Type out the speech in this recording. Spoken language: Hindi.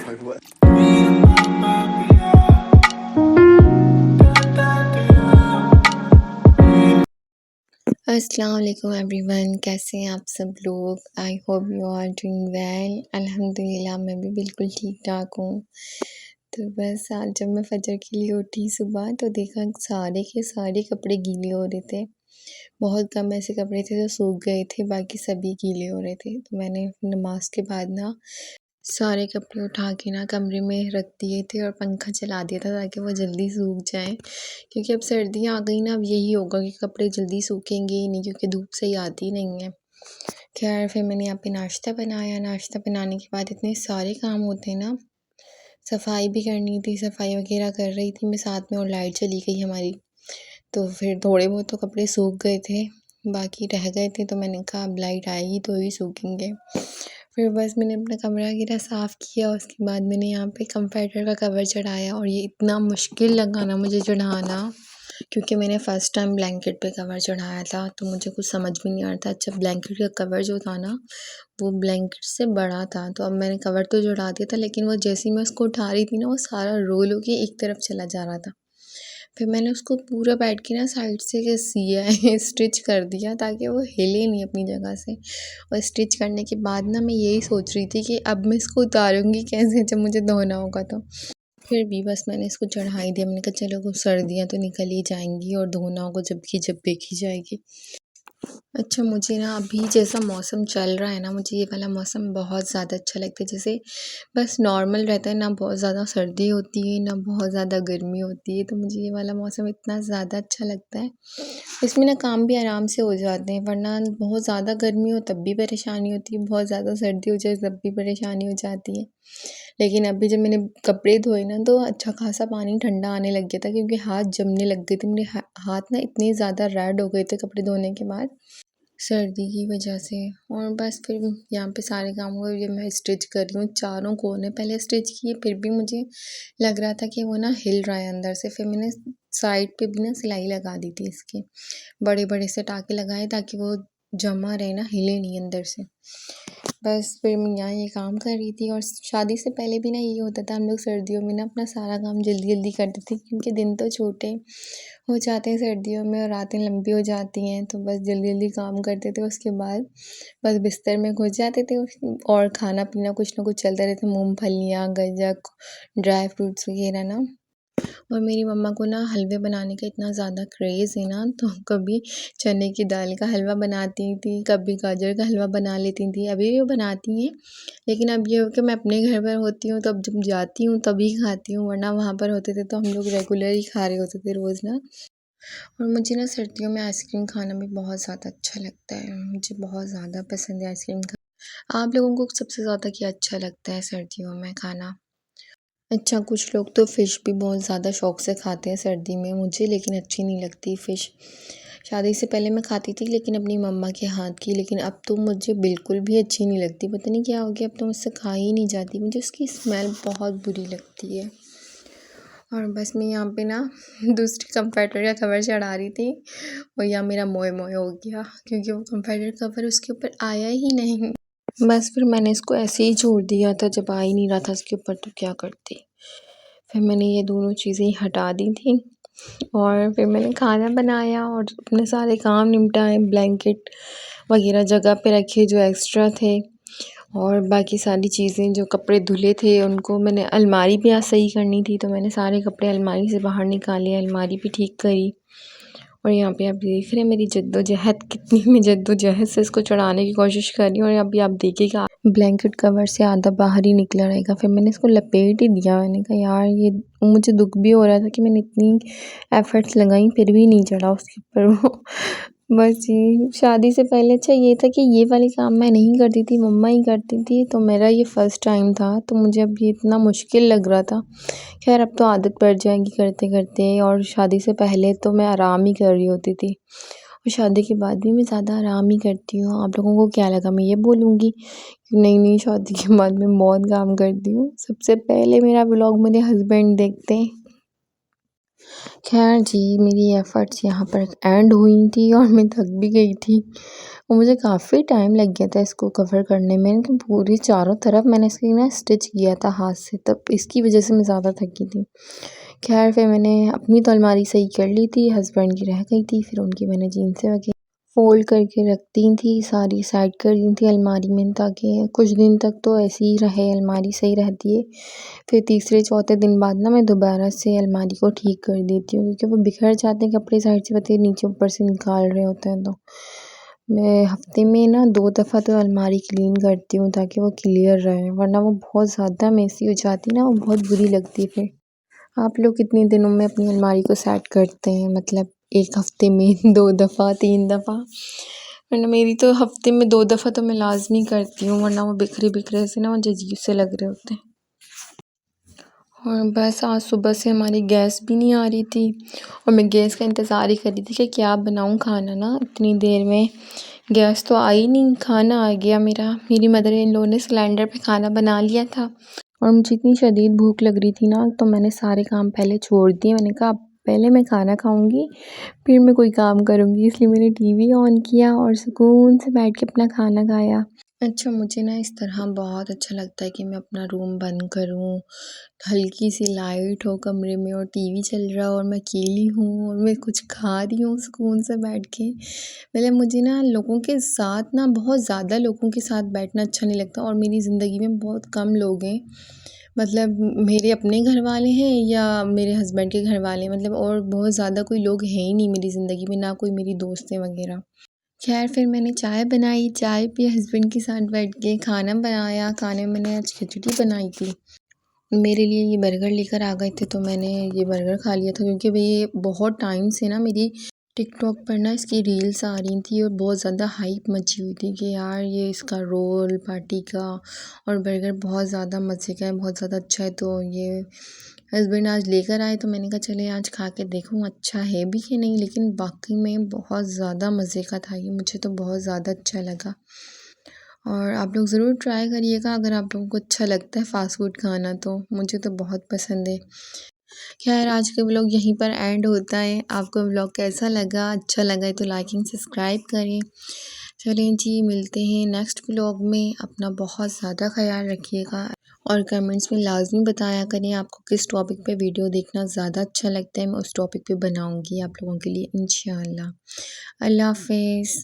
अस्सलाम वालेकुम एवरीवन, कैसे हैं आप सब लोग। I hope you are doing well. अल्हम्दुलिल्लाह मैं भी बिल्कुल ठीक ठाक हूँ। तो बस आज जब मैं फजर के लिए उठी सुबह तो देखा सारे के सारे कपड़े गीले हो रहे थे। बहुत कम ऐसे कपड़े थे जो सूख गए थे, बाकी सभी गीले हो रहे थे। तो मैंने नमाज के बाद ना सारे कपड़े उठा के ना कमरे में रख दिए थे और पंखा चला दिया था ताकि वो जल्दी सूख जाएं, क्योंकि अब सर्दियाँ आ गई ना, अब यही होगा कि कपड़े जल्दी सूखेंगे ही नहीं क्योंकि धूप सही आती नहीं है। खैर फिर मैंने यहाँ पे नाश्ता बनाया। नाश्ता बनाने के बाद इतने सारे काम होते हैं ना, सफाई भी करनी थी, सफाई वगैरह कर रही थी मैं साथ में, और लाइट चली गई हमारी। तो फिर थोड़े बहुत तो कपड़े सूख गए थे, बाकी रह गए थे। तो मैंने कहा अब लाइट आएगी तो ही सूखेंगे। फिर बस मैंने अपना कमरा वगैरह साफ़ किया। उसके बाद मैंने यहाँ पे कम्फर्टर का कवर चढ़ाया, और ये इतना मुश्किल लगा ना मुझे चढ़ाना, क्योंकि मैंने फ़र्स्ट टाइम ब्लैंकेट पे कवर चढ़ाया था तो मुझे कुछ समझ भी नहीं आ रहा था। अच्छा, ब्लैंकेट का कवर जो था ना वो ब्लैंकेट से बड़ा था, तो अब मैंने कवर तो चढ़ा दिया था, लेकिन वो जैसे ही मैं उसको उठा रही थी ना वो सारा रोल होके एक तरफ चला जा रहा था। फिर मैंने उसको पूरा बैठ के ना साइड से सिया है स्टिच कर दिया ताकि वो हिले नहीं अपनी जगह से। और स्टिच करने के बाद ना मैं यही सोच रही थी कि अब मैं इसको उतारूँगी कैसे जब मुझे धोना होगा तो। फिर भी बस मैंने इसको चढ़ा ही दिया। मैंने कहा चलो कुछ सर्दियाँ तो निकल ही जाएंगी और धोना होगा जब देखी जाएगी। अच्छा, मुझे ना अभी जैसा मौसम चल रहा है ना, मुझे ये वाला मौसम बहुत ज़्यादा अच्छा लगता है। जैसे बस नॉर्मल रहता है ना, बहुत ज़्यादा सर्दी होती है ना बहुत ज़्यादा गर्मी होती है, तो मुझे ये वाला मौसम इतना ज़्यादा अच्छा लगता है। इसमें ना काम भी आराम से हो जाते हैं, वरना बहुत ज़्यादा गर्मी हो तब भी परेशानी होती है, बहुत ज़्यादा सर्दी हो जाए तब भी परेशानी हो जाती है। लेकिन अभी जब मैंने कपड़े धोए ना तो अच्छा खासा पानी ठंडा आने लग गया था, क्योंकि हाथ जमने लग गए थे। मेरे हाथ ना इतने ज़्यादा रेड हो गए थे कपड़े धोने के बाद सर्दी की वजह से। और बस फिर यहाँ पे सारे काम हुए, ये मैं स्टिच कर रही हूँ। चारों कोने पहले स्टिच किए, फिर भी मुझे लग रहा था कि वो ना हिल रहा है अंदर से। फिर मैंने साइड पे भी ना सिलाई लगा दी थी इसकी, बड़े बड़े से टाके लगाए ताकि वो जमा रहे ना, हिले नहीं अंदर से। बस फिर मैं यहाँ ये काम कर रही थी। और शादी से पहले भी ना ये होता था, हम लोग सर्दियों में ना अपना सारा काम जल्दी जल्दी करते थे, क्योंकि दिन तो छोटे हो जाते हैं सर्दियों में और रातें लंबी हो जाती हैं, तो बस जल्दी जल्दी काम करते थे। उसके बाद बस बिस्तर में घुस जाते थे और खाना पीना कुछ ना कुछ चलता रहता, मूंगफलियाँ, गज्जक, ड्राई फ्रूट्स वगैरह ना। और मेरी मम्मा को ना हलवे बनाने का इतना ज़्यादा क्रेज़ है ना, तो कभी चने की दाल का हलवा बनाती थी, कभी गाजर का हलवा बना लेती थी। अभी भी वो बनाती हैं, लेकिन अब ये हो कि मैं अपने घर पर होती हूँ तो अब जब जाती हूँ तभी खाती हूँ, वरना वहाँ पर होते थे तो हम लोग रेगुलर ही खा रहे होते थे रोज़ ना। और मुझे ना सर्दियों में आइसक्रीम खाना भी बहुत ज़्यादा अच्छा लगता है, मुझे बहुत ज़्यादा पसंद है आइसक्रीम खाना। आप लोगों को सबसे ज़्यादा क्या अच्छा लगता है सर्दियों में खाना? अच्छा, कुछ लोग तो फ़िश भी बहुत ज़्यादा शौक़ से खाते हैं सर्दी में, मुझे लेकिन अच्छी नहीं लगती फ़िश। शादी से पहले मैं खाती थी लेकिन अपनी मम्मा के हाथ की, लेकिन अब तो मुझे बिल्कुल भी अच्छी नहीं लगती। पता नहीं क्या हो गया, अब तो मुझसे खाई ही नहीं जाती, मुझे उसकी स्मेल बहुत बुरी लगती है। और बस मैं यहाँ पे ना दूसरी कम्फर्टर का कवर चढ़ा रही थी, और यहाँ मेरा मोए मोए हो गया क्योंकि वो कम्फर्टर कवर उसके ऊपर आया ही नहीं। बस फिर मैंने इसको ऐसे ही छोड़ दिया था, जब आ ही नहीं रहा था इसके ऊपर तो क्या करती। फिर मैंने ये दोनों चीज़ें हटा दी थी, और फिर मैंने खाना बनाया और अपने सारे काम निपटाए, ब्लैंकेट वगैरह जगह पे रखे जो एक्स्ट्रा थे, और बाकी सारी चीज़ें जो कपड़े धुले थे उनको मैंने अलमारी भी आज सही करनी थी, तो मैंने सारे कपड़े अलमारी से बाहर निकाले, अलमारी भी ठीक करी। और यहाँ पे आप देख रहे हैं मेरी जद्दोजहद, कितनी मैं जद्दोजहद से इसको चढ़ाने की कोशिश कर रही हूँ। और अभी आप देखिएगा ब्लैंकेट कवर से आधा बाहर ही निकला रहेगा। फिर मैंने इसको लपेट ही दिया। मैंने कहा यार, ये मुझे दुख भी हो रहा था कि मैंने इतनी एफ़र्ट्स लगाई फिर भी नहीं चढ़ा उसके ऊपर वो। बस ये शादी से पहले अच्छा ये था कि ये वाले काम मैं नहीं करती थी, मम्मा ही करती थी, तो मेरा ये फ़र्स्ट टाइम था, तो मुझे अब ये इतना मुश्किल लग रहा था। खैर अब तो आदत पड़ जाएगी करते करते, और शादी से पहले तो मैं आराम ही कर रही होती थी, और शादी के बाद भी मैं ज़्यादा आराम ही करती हूँ। आप लोगों को क्या लगा मैं ये बोलूँगी कि नहीं शादी के बाद मैं बहुत काम करती हूँ? सबसे पहले मेरा व्लॉग मेरे हस्बैंड देखते हैं। ख़ैर जी, मेरी एफ़र्ट्स यहाँ पर एंड हुई थी और मैं थक भी गई थी और मुझे काफ़ी टाइम लग गया था इसको कवर करने में कि पूरी चारों तरफ मैंने इसकी ना स्टिच किया था हाथ से, तब इसकी वज़ह से मैं ज़्यादा थकी थी। ख़ैर फिर मैंने अपनी तो अलमारी सही कर ली थी, हस्बैंड की रह गई थी, फिर उनकी मैंने जीन्सें वग़ैरह फ़ोल्ड करके रख दी थी, सारी साइड कर दी थी अलमारी में ताकि कुछ दिन तक तो ऐसे ही रहे, अलमारी सही रहती है। फिर तीसरे चौथे दिन बाद ना मैं दोबारा से अलमारी को ठीक कर देती हूँ क्योंकि वो बिखर जाते हैं कपड़े साइड से, पता है नीचे ऊपर से निकाल रहे होते हैं, तो मैं हफ़्ते में ना 2 दफ़ा तो अलमारी क्लीन करती हूँ ताकि वो क्लियर रहे, वरना वो बहुत ज़्यादा मेसी हो जाती है ना, वो बहुत बुरी लगती है फिर। आप लोग कितने दिनों में अपनी अलमारी को सेट करते हैं? मतलब 1 हफ़्ते में 2 दफ़ा, 3 दफ़ा? वरना मेरी तो हफ़्ते में 2 दफ़ा तो मैं लाज़मी करती हूँ, वरना वो बिखरे-बिखरे से ना मुझे अजीब से लग रहे होते हैं। और बस आज सुबह से हमारी गैस भी नहीं आ रही थी और मैं गैस का इंतज़ार ही कर रही थी कि क्या बनाऊँ खाना ना, इतनी देर में गैस तो आई नहीं, खाना आ गया मेरा। मेरी मदर इन लॉ ने सिलेंडर पे खाना बना लिया था और मुझे इतनी शदीद भूख लग रही थी ना, तो मैंने सारे काम पहले छोड़ दिए। मैंने कहा अब पहले मैं खाना खाऊंगी, फिर मैं कोई काम करूंगी, इसलिए मैंने टीवी ऑन किया और सुकून से बैठ के अपना खाना खाया। अच्छा, मुझे ना इस तरह बहुत अच्छा लगता है कि मैं अपना रूम बंद करूं, हल्की सी लाइट हो कमरे में और टीवी चल रहा हो और मैं अकेली हूँ और मैं कुछ खा रही हूँ सुकून से बैठ के। मतलब मुझे ना लोगों के साथ ना बहुत ज़्यादा लोगों के साथ बैठना अच्छा नहीं लगता और मेरी ज़िंदगी में बहुत कम लोग हैं, मतलब मेरे अपने घर वाले हैं या मेरे हस्बैंड के घर वाले हैं, मतलब और बहुत ज़्यादा कोई लोग हैं ही नहीं मेरी ज़िंदगी में, ना कोई मेरी दोस्तें वगैरह। खैर फिर मैंने चाय बनाई, चाय पी हस्बैंड के साथ बैठ के, खाना बनाया, खाने में मैंने आज खिचड़ी बनाई थी। मेरे लिए ये बर्गर लेकर आ गए थे तो मैंने ये बर्गर खा लिया था क्योंकि ये बहुत टाइम से ना मेरी टिकटॉक पर ना इसकी रील्स आ रही थी और बहुत ज़्यादा हाइप मची हुई थी कि यार ये इसका रोल पार्टी का और बर्गर बहुत ज़्यादा मज़े का है, बहुत ज़्यादा अच्छा है। तो ये हस्बैंड आज लेकर आए तो मैंने कहा चले आज खा के देखूँ अच्छा है भी कि नहीं, लेकिन वाकई में बहुत ज़्यादा मज़े का था ये, मुझे तो बहुत ज़्यादा अच्छा लगा। और आप लोग ज़रूर ट्राई करिएगा अगर आप लोगों को अच्छा लगता है फ़ास्ट फूड खाना, तो मुझे तो बहुत पसंद है। खैर आज का व्लॉग यहीं पर एंड होता है। आपको व्लॉग कैसा लगा? अच्छा लगा है तो लाइक एंड सब्सक्राइब करें। चलें जी, मिलते हैं नेक्स्ट व्लॉग में। अपना बहुत ज़्यादा ख़्याल रखिएगा और कमेंट्स में लाज़मी बताया करें आपको किस टॉपिक पे वीडियो देखना ज़्यादा अच्छा लगता है, मैं उस टॉपिक पे बनाऊँगी आप लोगों के लिए इंशाअल्लाह। अल्लाह हाफ़िज़।